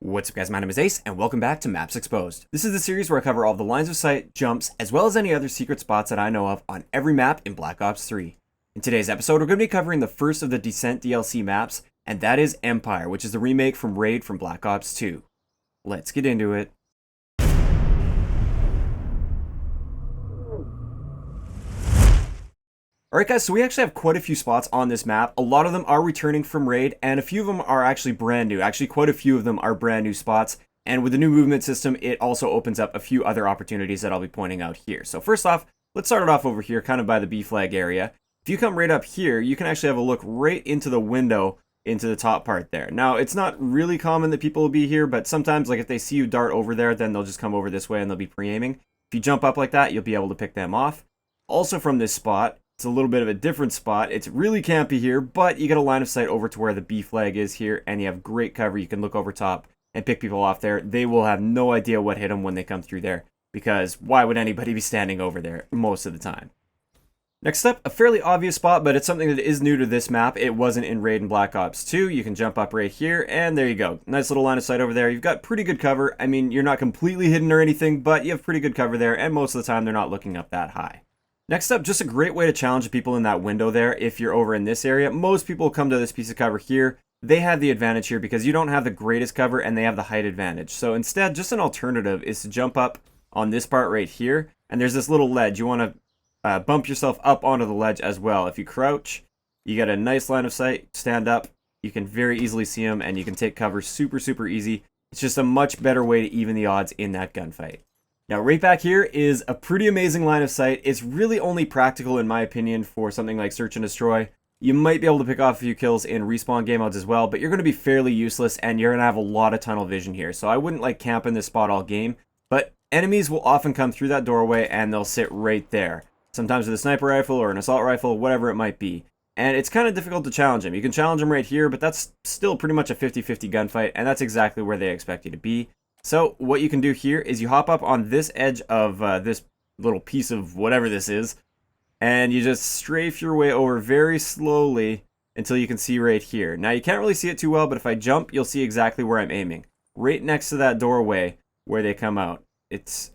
What's up guys, my name is Ace, and welcome back to Maps Exposed. This is the series where I cover all the lines of sight, jumps, as well as any other secret spots that I know of on every map in Black Ops 3. In today's episode, we're going to be covering the first of the Descent DLC maps, and that is Empire, which is the remake from Raid from Black Ops 2. Let's get into it. Alright guys, so we actually have quite a few spots on this map. A lot of them are returning from Raid, and a few of them are actually brand new. Actually, quite a few of them are brand new spots. And with the new movement system, it also opens up a few other opportunities that I'll be pointing out here. So first off, let's start it off over here, kind of by the B flag area. If you come right up here, you can actually have a look right into the window into the top part there. Now, it's not really common that people will be here, but sometimes, like if they see you dart over there, then they'll just come over this way and they'll be pre-aiming. If you jump up like that, you'll be able to pick them off. Also from this spot, it's a little bit of a different spot. It's really campy here, but you get a line of sight over to where the B flag is here, and you have great cover. You can look over top and pick people off there. They will have no idea what hit them when they come through there, because why would anybody be standing over there most of the time? Next up, a fairly obvious spot, but it's something that is new to this map. It wasn't in Raid and Black Ops 2. You can jump up right here, and there you go. Nice little line of sight over there. You've got pretty good cover. I mean, you're not completely hidden or anything, but you have pretty good cover there, and most of the time they're not looking up that high. Next up, just a great way to challenge people in that window there. If you're over in this area, most people come to this piece of cover here. They have the advantage here because you don't have the greatest cover and they have the height advantage. So instead, just an alternative is to jump up on this part right here. And there's this little ledge. You want to bump yourself up onto the ledge as well. If you crouch, you get a nice line of sight, stand up. You can very easily see them and you can take cover super easy. It's just a much better way to even the odds in that gunfight. Now, right back here is a pretty amazing line of sight. It's really only practical, in my opinion, for something like Search and Destroy. You might be able to pick off a few kills in respawn game modes as well, but you're going to be fairly useless, and you're going to have a lot of tunnel vision here. So I wouldn't like camp in this spot all game, but enemies will often come through that doorway, and they'll sit right there. Sometimes with a sniper rifle or an assault rifle, whatever it might be. And it's kind of difficult to challenge them. You can challenge them right here, but that's still pretty much a 50-50 gunfight, and that's exactly where they expect you to be. So what you can do here is you hop up on this edge of this little piece of whatever this is, and you just strafe your way over very slowly until you can see right here. Now you can't really see it too well, but if I jump, you'll see exactly where I'm aiming. Right next to that doorway where they come out. It's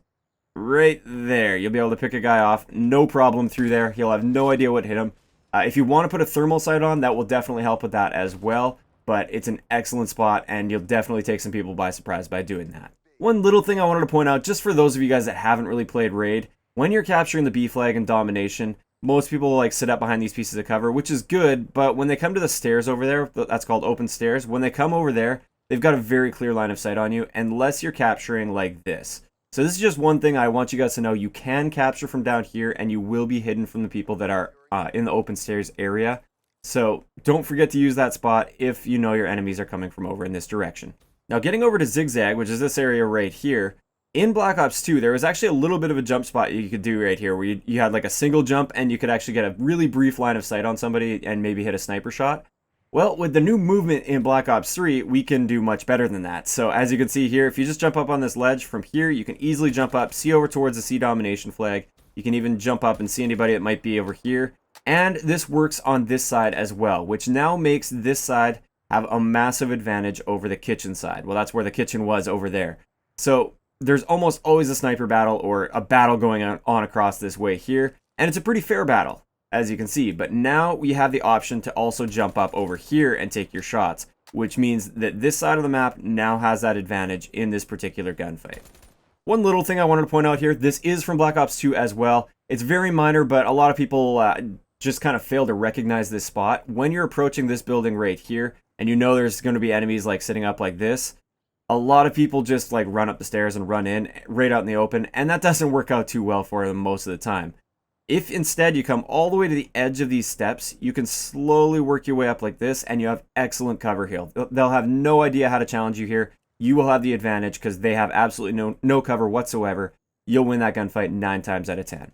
right there. You'll be able to pick a guy off, no problem through there. He'll have no idea what hit him. If you want to put a thermal sight on, that will definitely help with that as well. But it's an excellent spot, and you'll definitely take some people by surprise by doing that. One little thing I wanted to point out, just for those of you guys that haven't really played Raid, when you're capturing the B flag and domination, most people will like sit up behind these pieces of cover, which is good, but when they come to the stairs over there, that's called open stairs, when they come over there, they've got a very clear line of sight on you, unless you're capturing like this. So this is just one thing I want you guys to know. You can capture from down here, and you will be hidden from the people that are in the open stairs area. So don't forget to use that spot if you know your enemies are coming from over in this direction. Now getting over to Zigzag, which is this area right here, in Black Ops 2 there was actually a little bit of a jump spot you could do right here where you had like a single jump and you could actually get a really brief line of sight on somebody and maybe hit a sniper shot. Well, with the new movement in Black Ops 3, we can do much better than that. So as you can see here, if you just jump up on this ledge from here, you can easily jump up, see over towards the C domination flag. You can even jump up and see anybody that might be over here. And this works on this side as well, which now makes this side have a massive advantage over the kitchen side. Well, that's where the kitchen was over there. So there's almost always a sniper battle or a battle going on across this way here. And it's a pretty fair battle, as you can see. But now we have the option to also jump up over here and take your shots, which means that this side of the map now has that advantage in this particular gunfight. One little thing I wanted to point out here, this is from Black Ops 2 as well. It's very minor, but a lot of people just kind of fail to recognize this spot. When you're approaching this building right here, and you know there's going to be enemies like sitting up like this, a lot of people just like run up the stairs and run in right out in the open, and that doesn't work out too well for them most of the time. If instead you come all the way to the edge of these steps, you can slowly work your way up like this, and you have excellent cover here. They'll have no idea how to challenge you here. You will have the advantage because they have absolutely no cover whatsoever. You'll win that gunfight 9 times out of 10.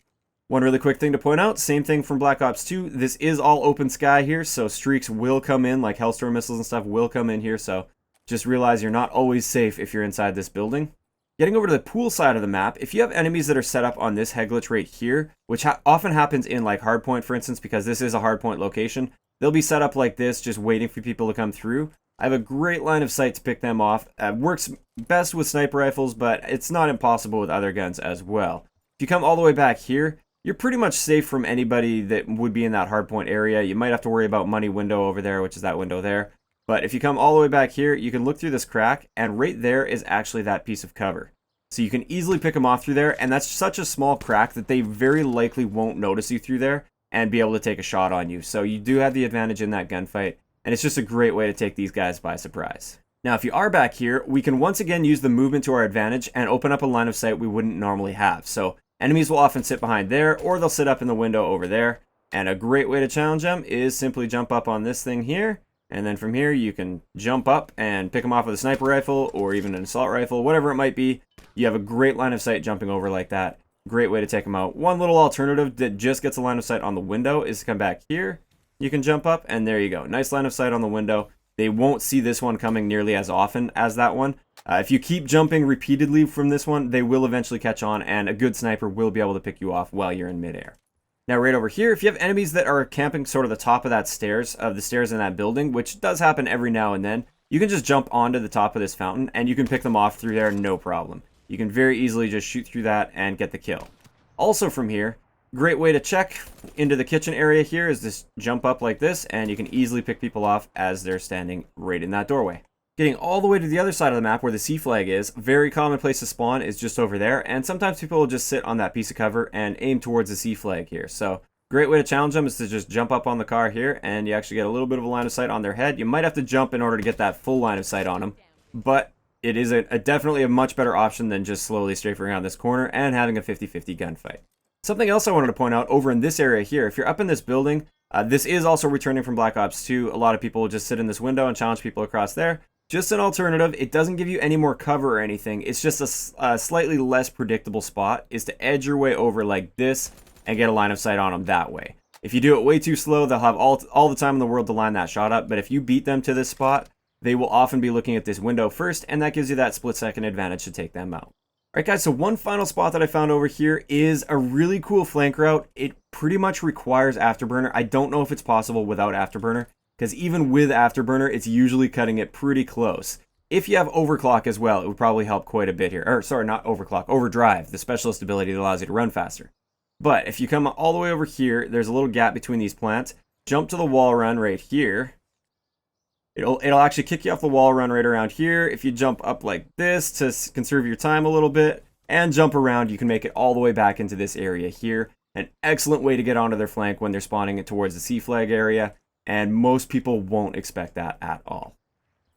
One really quick thing to point out, same thing from Black Ops 2. This is all open sky here, so streaks will come in, like Hellstorm missiles and stuff will come in here, so just realize you're not always safe if you're inside this building. Getting over to the pool side of the map, if you have enemies that are set up on this head glitch right here, which often happens in like hardpoint, for instance, because this is a hardpoint location, they'll be set up like this, just waiting for people to come through. I have a great line of sight to pick them off. Works best with sniper rifles, but it's not impossible with other guns as well. If you come all the way back here, you're pretty much safe from anybody that would be in that hardpoint area. You might have to worry about money window over there, which is that window there. But if you come all the way back here, you can look through this crack, and right there is actually that piece of cover. So you can easily pick them off through there, and that's such a small crack that they very likely won't notice you through there and be able to take a shot on you. So you do have the advantage in that gunfight, and it's just a great way to take these guys by surprise. Now, if you are back here, we can once again use the movement to our advantage and open up a line of sight we wouldn't normally have. So enemies will often sit behind there, or they'll sit up in the window over there. And a great way to challenge them is simply jump up on this thing here. And then from here, you can jump up and pick them off with a sniper rifle or even an assault rifle, whatever it might be. You have a great line of sight jumping over like that. Great way to take them out. One little alternative that just gets a line of sight on the window is to come back here. You can jump up, and there you go. Nice line of sight on the window. They won't see this one coming nearly as often as that one. If you keep jumping repeatedly from this one, they will eventually catch on, and a good sniper will be able to pick you off while you're in midair. Now, right over here, if you have enemies that are camping sort of the top of the stairs in that building, which does happen every now and then, you can just jump onto the top of this fountain, and you can pick them off through there, no problem. You can very easily just shoot through that and get the kill. Also from here, great way to check into the kitchen area here is just jump up like this, and you can easily pick people off as they're standing right in that doorway. Getting all the way to the other side of the map where the C flag is, very common place to spawn is just over there, and sometimes people will just sit on that piece of cover and aim towards the C flag here. So great way to challenge them is to just jump up on the car here, and you actually get a little bit of a line of sight on their head. You might have to jump in order to get that full line of sight on them, but it is definitely a much better option than just slowly strafing around this corner and having a 50-50 gunfight. Something else I wanted to point out over in this area here, if you're up in this building, this is also returning from Black Ops 2. A lot of people will just sit in this window and challenge people across there. Just an alternative. It doesn't give you any more cover or anything. It's just a slightly less predictable spot is to edge your way over like this and get a line of sight on them that way. If you do it way too slow, they'll have all the time in the world to line that shot up. But if you beat them to this spot, they will often be looking at this window first, and that gives you that split-second advantage to take them out. Alright guys, so one final spot that I found over here is a really cool flank route. It pretty much requires Afterburner. I don't know if it's possible without Afterburner, because even with Afterburner, it's usually cutting it pretty close. If you have Overclock as well, it would probably help quite a bit here. Or, sorry, not Overclock, Overdrive, the specialist ability that allows you to run faster. But if you come all the way over here, there's a little gap between these plants. Jump to the wall run right here. It'll actually kick you off the wall run right around here. If you jump up like this to conserve your time a little bit and jump around, you can make it all the way back into this area here. An excellent way to get onto their flank when they're spawning it towards the C flag area, and most people won't expect that at all.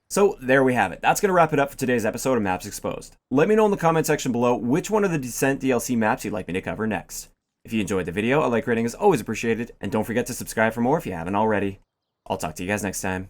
So there we have it. That's going to wrap it up for today's episode of Maps Exposed. Let me know in the comment section below which one of the Descent DLC maps you'd like me to cover next. If you enjoyed the video, a like rating is always appreciated, and don't forget to subscribe for more if you haven't already. I'll talk to you guys next time.